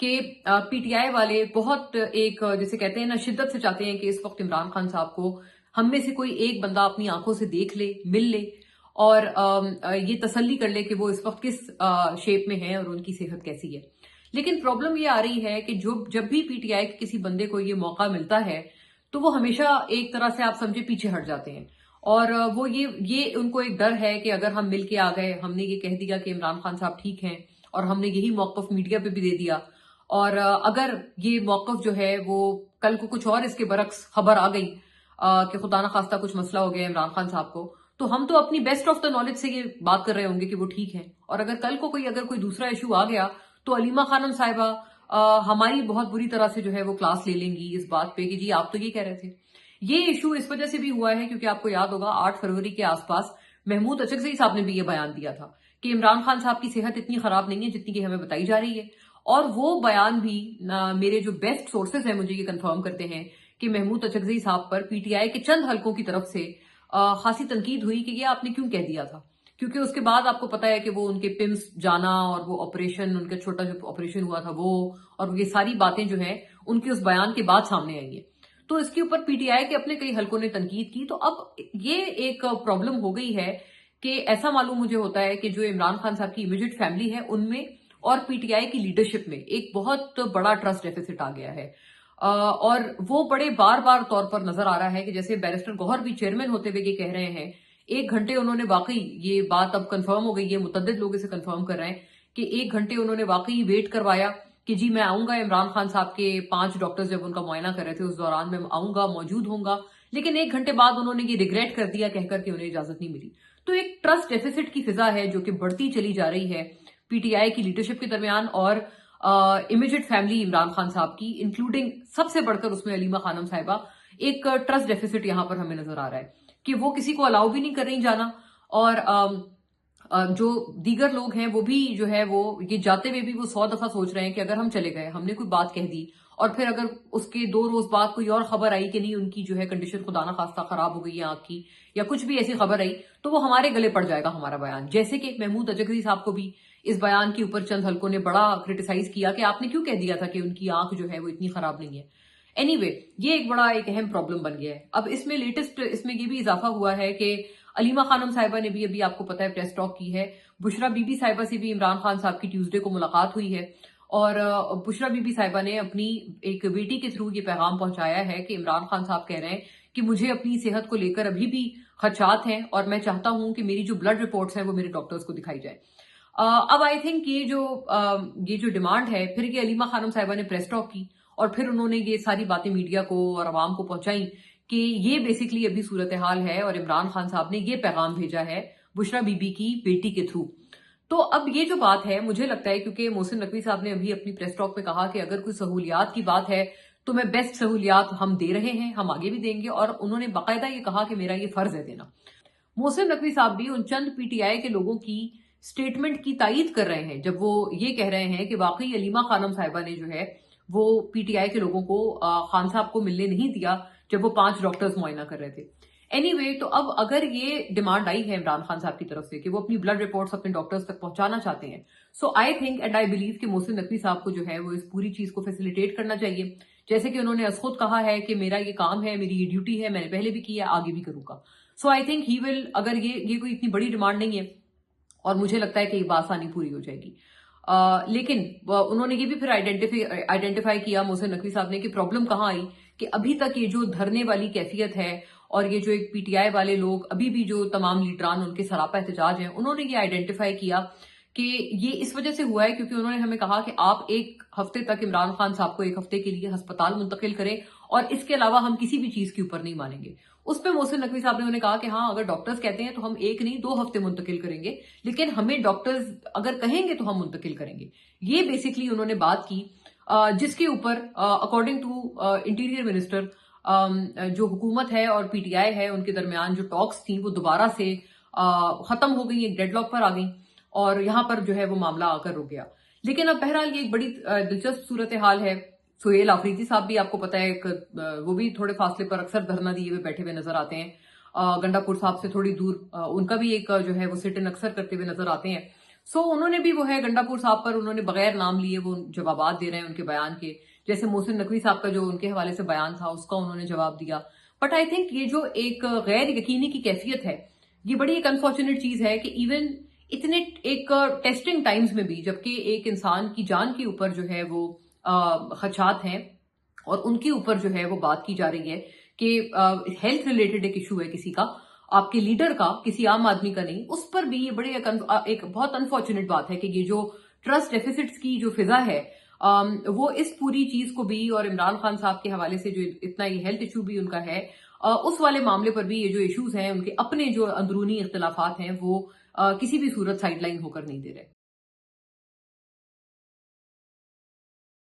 کہ P T I والے بہت ایک جیسے کہتے ہیں نا شدت سے چاہتے ہیں کہ اس وقت عمران خان صاحب کو ہم میں سے کوئی ایک بندہ اپنی آنکھوں سے دیکھ لے، مل لے اور یہ تسلی کر لے کہ وہ اس وقت کس شیپ میں ہیں اور ان کی صحت کیسی ہے۔ لیکن پرابلم یہ آ رہی ہے کہ جب بھی پی ٹی آئی کے کسی بندے کو یہ موقع ملتا ہے تو وہ ہمیشہ ایک طرح سے آپ سمجھے پیچھے ہٹ جاتے ہیں، اور وہ یہ ان کو ایک ڈر ہے کہ اگر ہم مل کے آ گئے، ہم نے یہ کہہ دیا کہ عمران خان صاحب ٹھیک ہیں اور ہم نے یہی موقف میڈیا پہ بھی دے دیا، اور اگر یہ موقف جو ہے وہ کل کو کچھ اور اس کے برعکس خبر آ گئی کہ خدا نخواستہ کچھ مسئلہ ہو گیا عمران خان صاحب کو، تو ہم تو اپنی بیسٹ آف دا نالج سے یہ بات کر رہے ہوں گے کہ وہ ٹھیک ہیں، اور اگر کل کو اگر کوئی دوسرا ایشو آ گیا تو علیمہ خانم صاحبہ ہماری بہت بری طرح سے جو ہے وہ کلاس لے لیں گی اس بات پہ کہ جی آپ تو یہ کہہ رہے تھے۔ یہ ایشو اس وجہ سے بھی ہوا ہے کیونکہ آپ کو یاد ہوگا 8 فروری کے آس پاس محمود اچکزئی صاحب نے بھی یہ بیان دیا تھا کہ عمران خان صاحب کی صحت اتنی خراب نہیں ہے جتنی کہ ہمیں بتائی جا رہی ہے، اور وہ بیان بھی میرے جو بیسٹ سورسز ہیں مجھے یہ کنفرم کرتے ہیں کہ محمود اچکزئی صاحب پر پی ٹی آئی کے چند حلقوں کی طرف سے خاصی تنقید ہوئی کہ یہ آپ نے کیوں کہہ دیا تھا، کیونکہ اس کے بعد آپ کو پتا ہے کہ وہ ان کے پمس جانا اور وہ آپریشن، ان کا چھوٹا جو آپریشن ہوا تھا وہ، اور یہ ساری باتیں جو ہیں ان کے اس بیان کے بعد سامنے آئی ہیں، تو اس کے اوپر پی ٹی آئی کے اپنے کئی حلقوں نے تنقید کی۔ تو اب یہ ایک پرابلم ہو گئی ہے کہ ایسا معلوم مجھے ہوتا ہے کہ جو عمران خان صاحب کی امیجیٹ فیملی ہے ان میں اور پی ٹی آئی کی لیڈرشپ میں ایک بہت بڑا ٹرسٹ ڈیفیسٹ آ گیا ہے، اور وہ بڑے بار بار طور پر نظر آ رہا ہے کہ جیسے بیرسٹر گوہر بھی چیئرمین ہوتے ہوئے یہ کہہ رہے ہیں، 1 گھنٹے انہوں نے واقعی، یہ بات اب کنفرم ہو گئی ہے، متعدد لوگ اسے کنفرم کر رہے ہیں کہ 1 گھنٹے انہوں نے واقعی ویٹ کروایا کہ جی میں آؤں گا، عمران خان صاحب کے 5 ڈاکٹرز جب ان کا معائنہ کر رہے تھے اس دوران میں آؤں گا، موجود ہوں گا، لیکن 1 گھنٹے بعد انہوں نے یہ ریگریٹ کر دیا کہہ کر کہ انہیں اجازت نہیں ملی۔ تو ایک ٹرسٹ ڈیفیسٹ کی فضا ہے جو کہ بڑھتی چلی جا رہی ہے پی ٹی آئی کی لیڈرشپ کے درمیان اور امیجیٹ فیملی عمران خان صاحب کی، انکلوڈنگ سب سے بڑھ کر اس میں علیمہ خانم صاحبہ۔ ایک ٹرسٹ ڈیفیسٹ یہاں پر ہمیں نظر آ رہا ہے کہ وہ کسی کو الاؤ بھی نہیں کر رہی جانا، اور جو دیگر لوگ ہیں وہ بھی جو ہے وہ یہ جاتے ہوئے بھی وہ 100 دفعہ سوچ رہے ہیں کہ اگر ہم چلے گئے، ہم نے کوئی بات کہہ دی اور پھر اگر اس کے 2 روز بعد کوئی اور خبر آئی کہ نہیں ان کی جو ہے کنڈیشن خدا نہ خواستہ خراب ہو گئی ہے آنکھ کی، یا کچھ بھی ایسی خبر آئی، تو وہ ہمارے گلے پڑ جائے گا ہمارا بیان۔ جیسے کہ محمود اچکزئی صاحب کو بھی اس بیان کے اوپر چند حلقوں نے بڑا کرٹیسائز کیا کہ آپ نے کیوں کہہ دیا تھا کہ ان کی آنکھ جو ہے وہ اتنی خراب نہیں ہے۔ اینی وے یہ ایک بڑا ایک اہم پرابلم بن گیا ہے۔ اب اس میں لیٹسٹ اس میں یہ بھی اضافہ ہوا ہے کہ علیمہ خانم صاحبہ نے بھی ابھی آپ کو پتا ہے پریس ٹاک کی ہے، بشرا بی بی صاحبہ سے بھی عمران خان صاحب کی ٹیوزڈے کو ملاقات ہوئی ہے، اور بشرا بی بی صاحبہ نے اپنی ایک بیٹی کے تھرو یہ پیغام پہنچایا ہے کہ عمران خان صاحب کہہ رہے ہیں کہ مجھے اپنی صحت کو لے کر ابھی بھی خدشات ہیں اور میں چاہتا ہوں کہ میری جو بلڈ رپورٹس ہیں وہ میرے ڈاکٹرز کو دکھائی جائے۔ اب آئی تھنک یہ جو ڈیمانڈ ہے، پھر یہ علیمہ خانم صاحبہ نے پریس ٹاک کی اور پھر انہوں نے یہ ساری باتیں میڈیا کو اور عوام کو پہنچائیں کہ یہ بیسیکلی ابھی صورتحال ہے، اور عمران خان صاحب نے یہ پیغام بھیجا ہے بشرا بی بی کی بیٹی کے تھرو۔ تو اب یہ جو بات ہے مجھے لگتا ہے کیونکہ محسن نقوی صاحب نے ابھی اپنی پریس ٹاک میں کہا کہ اگر کوئی سہولیات کی بات ہے تو میں بیسٹ سہولیات ہم دے رہے ہیں، ہم آگے بھی دیں گے، اور انہوں نے باقاعدہ یہ کہا کہ میرا یہ فرض ہے دینا۔ محسن نقوی صاحب بھی ان چند پی ٹی آئی کے لوگوں کی سٹیٹمنٹ کی تائید کر رہے ہیں جب وہ یہ کہہ رہے ہیں کہ واقعی علیمہ خانم صاحبہ نے جو ہے وہ پی ٹی آئی کے لوگوں کو خان صاحب کو ملنے نہیں دیا جب وہ 5 ڈاکٹرز معائنہ کر رہے تھے۔ اینی وے تو اب اگر یہ ڈیمانڈ آئی ہے عمران خان صاحب کی طرف سے کہ وہ اپنی بلڈ رپورٹس اپنے ڈاکٹرز تک پہنچانا چاہتے ہیں، so I think and I believe کہ محسن نقوی صاحب کو جو ہے وہ اس پوری چیز کو فیسیلیٹیٹ کرنا چاہیے، جیسے کہ انہوں نے از خود کہا ہے کہ میرا یہ کام ہے، میری یہ ڈیوٹی ہے، میں نے پہلے بھی کی ہے، آگے بھی کروں گا۔ سو آئی تھنک ہی ول، اگر یہ کوئی اتنی بڑی ڈیمانڈ نہیں ہے اور مجھے لگتا ہے کہ یہ بآسانی پوری ہو جائے گی، لیکن انہوں نے یہ بھی پھر آئیڈینٹیفائی کیا محسن نقوی صاحب نے کہ پرابلم کہاں آئی، کہ ابھی تک یہ جو دھرنے والی کیفیت ہے اور یہ جو ایک پی ٹی آئی والے لوگ ابھی بھی جو تمام لیڈران ان کے سراپا احتجاج ہیں، انہوں نے یہ آئیڈینٹیفائی کیا کہ یہ اس وجہ سے ہوا ہے کیونکہ انہوں نے ہمیں کہا کہ آپ 1 ہفتے تک عمران خان صاحب کو 1 ہفتے کے لیے ہسپتال منتقل کریں اور اس کے علاوہ ہم کسی بھی چیز کے اوپر نہیں مانیں گے۔ اس پہ محسن نقوی صاحب نے انہیں کہا کہ ہاں اگر ڈاکٹرز کہتے ہیں تو ہم 1 نہیں 2 ہفتے منتقل کریں گے، لیکن ہمیں ڈاکٹرز اگر کہیں گے تو ہم منتقل کریں گے۔ یہ بیسیکلی انہوں نے بات کی، جس کے اوپر اکارڈنگ ٹو انٹیریئر منسٹر جو حکومت ہے اور پی ٹی آئی ہے ان کے درمیان جو ٹاکس تھیں وہ دوبارہ سے ختم ہو گئی، ایک ڈیڈ لاک پر آ گئیں اور یہاں پر جو ہے وہ معاملہ آ کر رک گیا۔ لیکن اب بہرحال یہ ایک بڑی دلچسپ صورتحال ہے۔ سہیل آفریدی صاحب بھی آپ کو پتا ہے وہ بھی تھوڑے فاصلے پر اکثر دھرنا دیے ہوئے بیٹھے ہوئے نظر آتے ہیں، گنڈا پور صاحب سے تھوڑی دور ان کا بھی ایک جو ہے وہ سٹ ان اکثر کرتے ہوئے نظر آتے ہیں۔ سو انہوں نے بھی وہ ہے گنڈاپور صاحب پر انہوں نے بغیر نام لیے وہ جوابات دے رہے ہیں ان کے بیان کے. جیسے محسن نقوی صاحب کا جو ان کے حوالے سے بیان تھا اس کا انہوں نے جواب دیا. بٹ آئی تھنک یہ جو ایک غیر یقینی کی کیفیت ہے یہ بڑی ایک انفارچونیٹ چیز ہے کہ ایون اتنے ایک ٹیسٹنگ ٹائمز میں بھی جبکہ ایک انسان کی جان کے اوپر جو ہے وہ خدشات ہیں اور ان کے اوپر جو ہے وہ بات کی جا رہی ہے کہ ہیلتھ ریلیٹڈ ایک ایشو ہے کسی کا آپ کے لیڈر کا کسی عام آدمی کا نہیں اس پر بھی یہ بڑی ایک بہت انفارچونیٹ بات ہے کہ یہ جو ٹرسٹ ڈیفیسٹس کی جو فضا ہے وہ اس پوری چیز کو بھی اور عمران خان صاحب کے حوالے سے جو اتنا یہ ہیلتھ ایشو بھی ان کا ہے اس والے معاملے پر بھی یہ جو ایشوز ہیں ان کے اپنے جو اندرونی اختلافات ہیں وہ کسی بھی صورت سائڈ لائن ہو کر نہیں دے رہے.